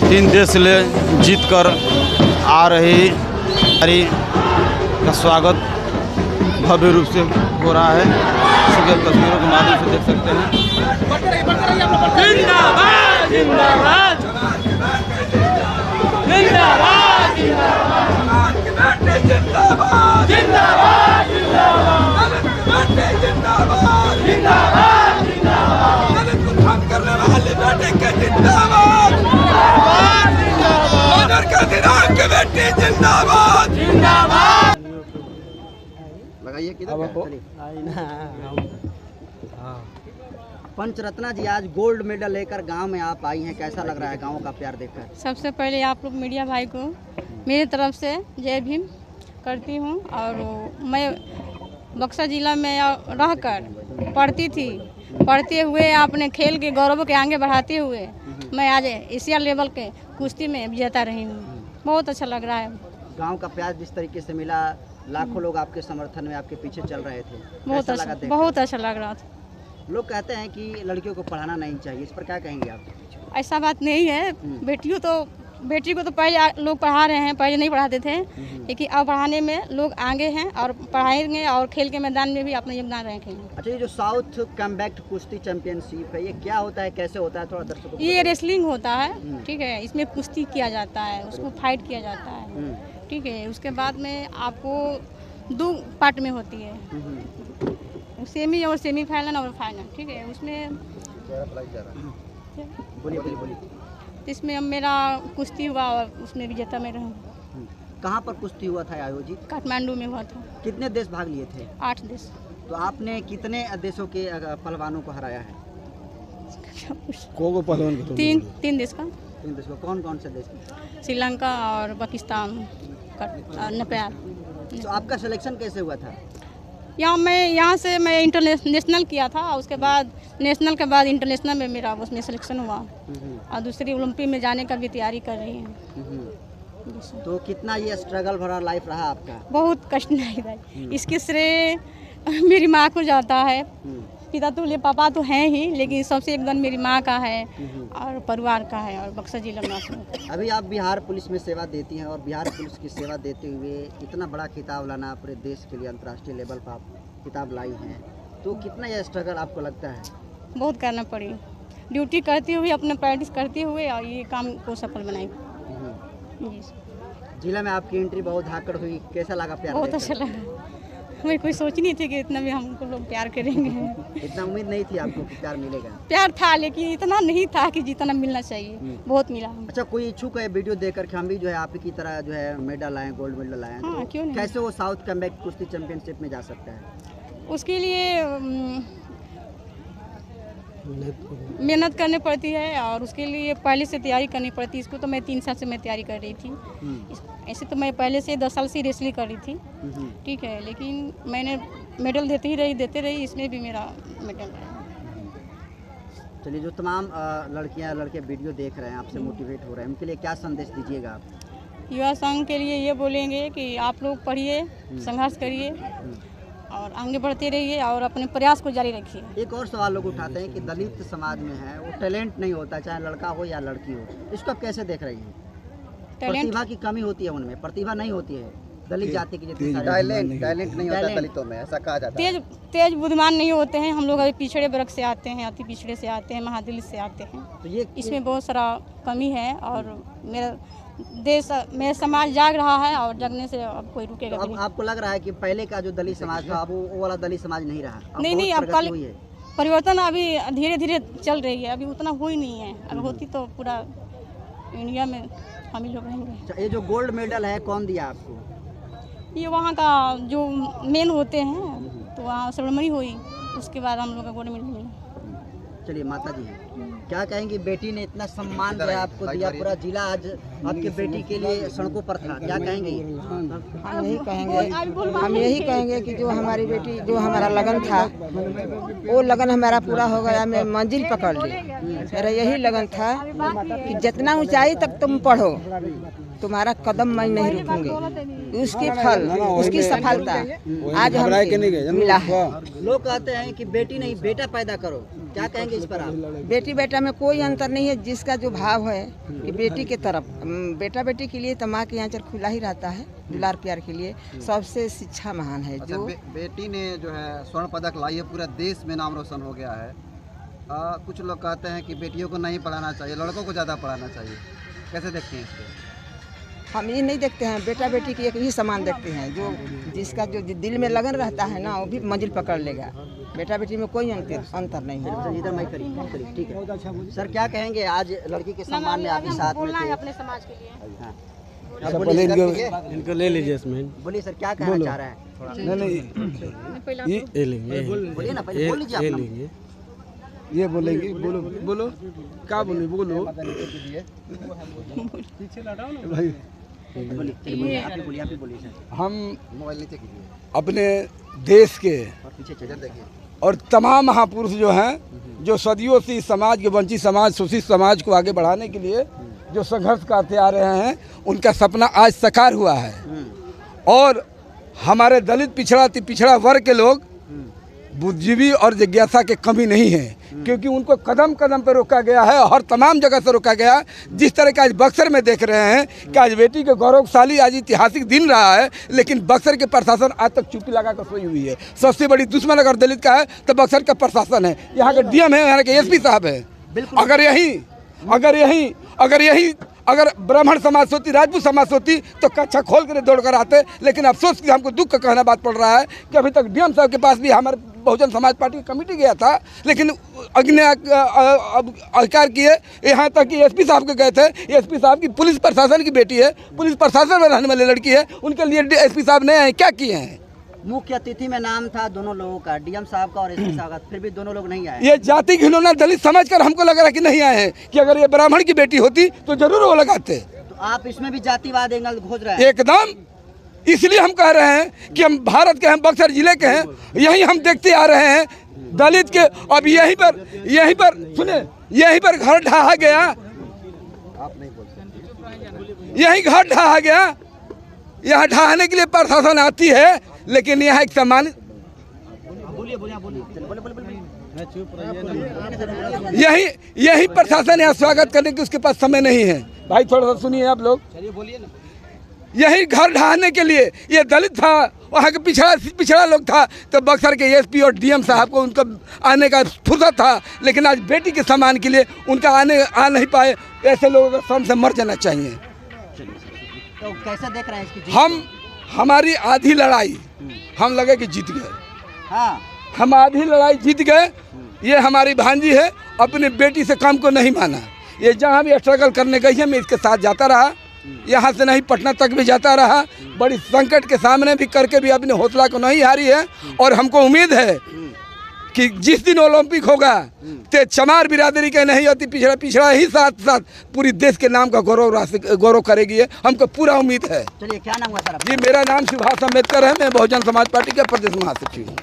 3 देश ले जीत कर आ रही हमारी का स्वागत भव्य रूप से हो रहा है। इसके तस्वीरों के माध्यम से देख सकते हैं। जिंदाबाद जिंदाबाद जिंदाबाद जिंदाबाद जिंदाबाद जिंदाबाद जिंदाबाद करने वाले बेटे के जिंदाबाद के बेटे जिंदाबाद जिंदाबाद। लगाइए किधर पंचरत्ना जी, आज गोल्ड मेडल लेकर गांव में आप आई हैं, कैसा लग रहा है गांव का प्यार देखकर? सबसे पहले आप लोग मीडिया भाई को मेरी तरफ से जय भीम करती हूँ। और मैं बक्सर जिला में रहकर पढ़ती थी, पढ़ते हुए अपने खेल के गौरव के आगे बढ़ाते हुए मैं आज एशिया लेवल के कुश्ती में विजेता रही हूँ। बहुत अच्छा लग रहा है। गांव का प्यार जिस तरीके से मिला, लाखों लोग आपके समर्थन में आपके पीछे चल रहे थे, बहुत अच्छा लग रहा था। लोग कहते हैं कि लड़कियों को पढ़ाना नहीं चाहिए, इस पर क्या कहेंगे आप? ऐसा बात नहीं है। बेटी को तो पहले लोग पढ़ा रहे हैं, पहले नहीं पढ़ाते थे, लेकिन अब पढ़ाने में लोग आगे हैं और पढ़ाएंगे और खेल के मैदान में भी अपना योगदान रखेंगे। अच्छा, ये जो साउथ कॉम्बैट कुश्ती चैंपियनशिप है, ये क्या होता है, कैसे होता है, थोड़ा दर्शकों को? ये रेसलिंग होता है, ठीक है। इसमें कुश्ती किया जाता है, उसको फाइट किया जाता है, ठीक है। उसके बाद में आपको 2 पार्ट में होती है, सेमी और सेमीफाइनल और फाइनल, ठीक है। उसमें बोलिए। इसमें मेरा कुश्ती हुआ और उसमें विजेता में रहूँ। कहाँ पर कुश्ती हुआ था आयोजित? काठमांडू में हुआ था। कितने देश भाग लिए थे? 8 देश। तो आपने कितने देशों के पहलवानों को हराया है? तीन देश का। 3 देश को। कौन कौन से देश? श्रीलंका और पाकिस्तान और नेपाल। तो आपका सिलेक्शन कैसे हुआ था? यहाँ से मैं इंटरनेशनल किया था, उसके बाद नेशनल के बाद इंटरनेशनल में मेरा उसमें सिलेक्शन हुआ और दूसरी ओलंपिक में जाने का भी तैयारी कर रही हूँ। तो कितना ये स्ट्रगल भरा लाइफ रहा आपका? बहुत कठिनाई रही। इसके श्रेय मेरी माँ को जाता है। पिता तो पापा तो हैं ही, लेकिन सबसे एकदम मेरी माँ का है और परिवार का है और बक्सर जिला में। अभी आप बिहार पुलिस में सेवा देती हैं और बिहार पुलिस की सेवा देते हुए इतना बड़ा खिताब लाना पूरे देश के लिए, अंतर्राष्ट्रीय लेवल पर आप खिताब लाई हैं, तो कितना यह स्ट्रगल आपको लगता है? बहुत करना पड़ी, ड्यूटी करते हुए, अपना प्रैक्टिस करते हुए और ये काम को सफल बनाई। जिला में आपकी एंट्री बहुत धाकड़ हुई, कैसा लगा प्यार? बहुत अच्छा लगा। मैं कोई सोच नहीं थी कि इतना भी हमको लोग प्यार करेंगे। इतना उम्मीद नहीं थी आपको कि प्यार मिलेगा? प्यार था, लेकिन इतना नहीं था कि जितना मिलना चाहिए। बहुत मिला। अच्छा, कोई इच्छुक है वीडियो देखकर कि हम भी जो है आप की तरह जो है मेडल आए, गोल्ड मेडल आए, हाँ, तो क्यों नहीं? कैसे वो साउथ कॉम्बैट कुश्ती चैंपियनशिप में जा सकता है? उसके लिए मेहनत करनी पड़ती है और उसके लिए पहले से तैयारी करनी पड़ती है। इसको तो मैं 3 साल से मैं तैयारी कर रही थी। ऐसे तो मैं पहले से 10 साल से रेसलिंग कर रही थी, ठीक है, लेकिन मैंने मेडल देते रही, इसमें भी मेरा मेडल है। चलिए, जो तमाम लड़कियां लड़के वीडियो देख रहे हैं, आपसे मोटिवेट हो रहे हैं, उनके लिए क्या संदेश दीजिएगा आप? युवा संघ के लिए ये बोलेंगे कि आप लोग पढ़िए, संघर्ष करिए और आगे बढ़ते रहिए और अपने प्रयास को जारी रखिए। एक और सवाल लोग उठाते हैं कि दलित समाज में है वो टैलेंट नहीं होता, चाहे लड़का हो या लड़की हो, इसको आप कैसे देख रही हैं? प्रतिभा की कमी होती है उनमें, प्रतिभा नहीं होती है दलित जाति की। टैलेंट नहीं होता दलितों में, ऐसा कहा जाता है। तेज बुद्धिमान नहीं होते हैं। हम लोग अभी पिछड़े वर्ग से आते हैं, अति पिछड़े से आते हैं, महादलित से आते हैं, तो ये इसमें बहुत सारा कमी है। और मेरा देश, मेरा समाज जाग रहा है और जगने से अब कोई रुकेगा तो अब आपको लग रहा है कि पहले का जो दलित समाज था अब वो वाला दलित समाज नहीं रहा? नहीं, अब कल परिवर्तन अभी धीरे धीरे चल रही है, अभी उतना हुई नहीं है। अगर होती तो पूरा इंडिया में हम ही लोग रहेंगे। ये जो गोल्ड मेडल है कौन दिया आपको? ये वहाँ का जो मेन होते हैं, तो वहाँ सेरेमनी हुई, उसके बाद हम लोग का गोल्ड मेडल मिला। चलिए, माता जी क्या कहेंगे? बेटी ने इतना सम्मान जो है आपको दिया, पूरा जिला आज आपके बेटी के लिए सड़कों पर था, क्या कहेंगे? हम यही कहेंगे कि जो हमारी बेटी, जो हमारा लगन था, वो लगन हमारा पूरा हो गया, मैं मंजिल पकड़ ली। मेरा यही लगन था कि जितना ऊंचाई तक तुम पढ़ो तुम्हारा कदम मैं नहीं रुकूंगी। उसकी फल, उसकी सफलता आज हमको मिला है। लोग कहते हैं कि बेटी नहीं बेटा पैदा करो, क्या कहेंगे इस पर आप? बेटी बेटा में कोई अंतर नहीं है। जिसका जो भाव है कि बेटी के तरफ, बेटा बेटी के लिए तो माँ के आंचल खुला ही रहता है, दुलार प्यार के लिए सबसे शिक्षा महान है। जो बेटी ने जो है स्वर्ण पदक लाई है, पूरा देश में नाम रोशन हो गया है। कुछ लोग कहते हैं कि बेटियों को नहीं पढ़ाना चाहिए, लड़कों को ज़्यादा पढ़ाना चाहिए, कैसे देखते हैं इसको? हम ये नहीं देखते हैं, बेटा बेटी की एक ही समान देखते हैं। जो जिसका जो दिल में लगन रहता है ना, वो भी मंजिल पकड़ लेगा। बेटा बेटी में कोई अंतर नहीं है। इधर मैं करी ठीक है। सर क्या कहेंगे, आज लड़की के सम्मान में आप साथ में थे? अपने समाज के लिए इनको ले लीजिए इसमें। बोलिए सर, क्या कहना चाह रहे हैं? ये लेंगे, बोलिए ना, पहले बोल लीजिए आप ना। ये बोलेंगे, बोलो बोलो, क्या बोले बोलो भाई। बोलिए आप ही बोलिए सर। हम मोबाइल नीचे कीजिए अपने देश के और पीछे चलिए, देखिए और तमाम महापुरुष जो हैं, जो सदियों से इस समाज के, वंचित समाज, शोषित समाज को आगे बढ़ाने के लिए जो संघर्ष करते आ रहे हैं, उनका सपना आज साकार हुआ है। और हमारे दलित पिछड़ा वर्ग के लोग बुद्धिजीवी और जिज्ञासा की कमी नहीं है, क्योंकि उनको कदम कदम पर रोका गया है, हर तमाम जगह से रोका गया है। जिस तरह का आज बक्सर में देख रहे हैं कि आज बेटी के गौरवशाली आज ऐतिहासिक दिन रहा है, लेकिन बक्सर के प्रशासन आज तक चुप्पी लगा कर सोई हुई है। सबसे बड़ी दुश्मन अगर दलित का है तो बक्सर का प्रशासन है, यहाँ के डीएम है, यहाँ के एसपी साहब है। अगर ब्राह्मण समाज होती, राजपूत समाज होती तो कक्षा खोल कर दौड़ कर आते। लेकिन अफसोस कि हमको दुख का कहना बात पड़ रहा है कि अभी तक डीएम साहब के पास भी हमारे बहुजन समाज पार्टी की कमेटी गया था, लेकिन अधिकार किए, यहाँ तक कि एसपी साहब के गए थे। एसपी साहब की पुलिस प्रशासन की बेटी है, पुलिस प्रशासन में रहने वाली लड़की है, उनके लिए एसपी साहब ने क्या किए हैं? मुख्य अतिथि में नाम था दोनों लोगों का, डीएम साहब का और एसपी साहब का, फिर भी दोनों लोग नहीं आए। ये जाति घिनौना दलित समझ कर हमको लग रहा है कि नहीं आए हैं, कि अगर ये ब्राह्मण की बेटी होती तो जरूर वो लगाते। तो आप इसमें भी जातिवाद एंगल खोज रहे हैं? एकदम। इसलिए हम कह रहे हैं कि हम भारत के हैं, बक्सर जिले के हैं, यही हम देखते आ रहे हैं दलित के। अब यहीं पर सुने, यहीं पर घर ढहा गया, यही घर ढहा गया। यहाँ ढहाने के लिए प्रशासन आती है, लेकिन यहाँ एक सम्मानित यही प्रशासन यहाँ स्वागत करने की उसके पास समय नहीं है। भाई थोड़ा सा सुनिए आप लोग। यही घर ढहाने के लिए ये दलित था, वहाँ के पिछड़ा लोग था, तो बक्सर के एसपी और डीएम साहब को उनका आने का फुर्सत था, लेकिन आज बेटी के सम्मान के लिए उनका आ नहीं पाए। ऐसे लोगों को शर्म से मर जाना चाहिए। तो कैसे देख रहे हैं इसकी? हमारी आधी लड़ाई हम लगे कि जीत गए। हाँ, हम आधी लड़ाई जीत गए। ये हमारी भांजी है, अपनी बेटी से काम को नहीं माना। ये जहाँ भी स्ट्रगल करने गई है, मैं इसके साथ जाता रहा, यहाँ से नहीं पटना तक भी जाता रहा। बड़ी संकट के सामने भी करके भी अपने हौसला को नहीं हारी है। और हमको उम्मीद है कि जिस दिन ओलंपिक होगा तो चमार बिरादरी के नहीं होती, पिछड़ा ही साथ पूरी देश के नाम का गौरव करेगी। हमको पूरा उम्मीद है। चलिए, क्या नाम हुआ सर? जी, मेरा नाम सुभाष अम्बेडकर है, मैं बहुजन समाज पार्टी का प्रदेश महासचिव हूँ।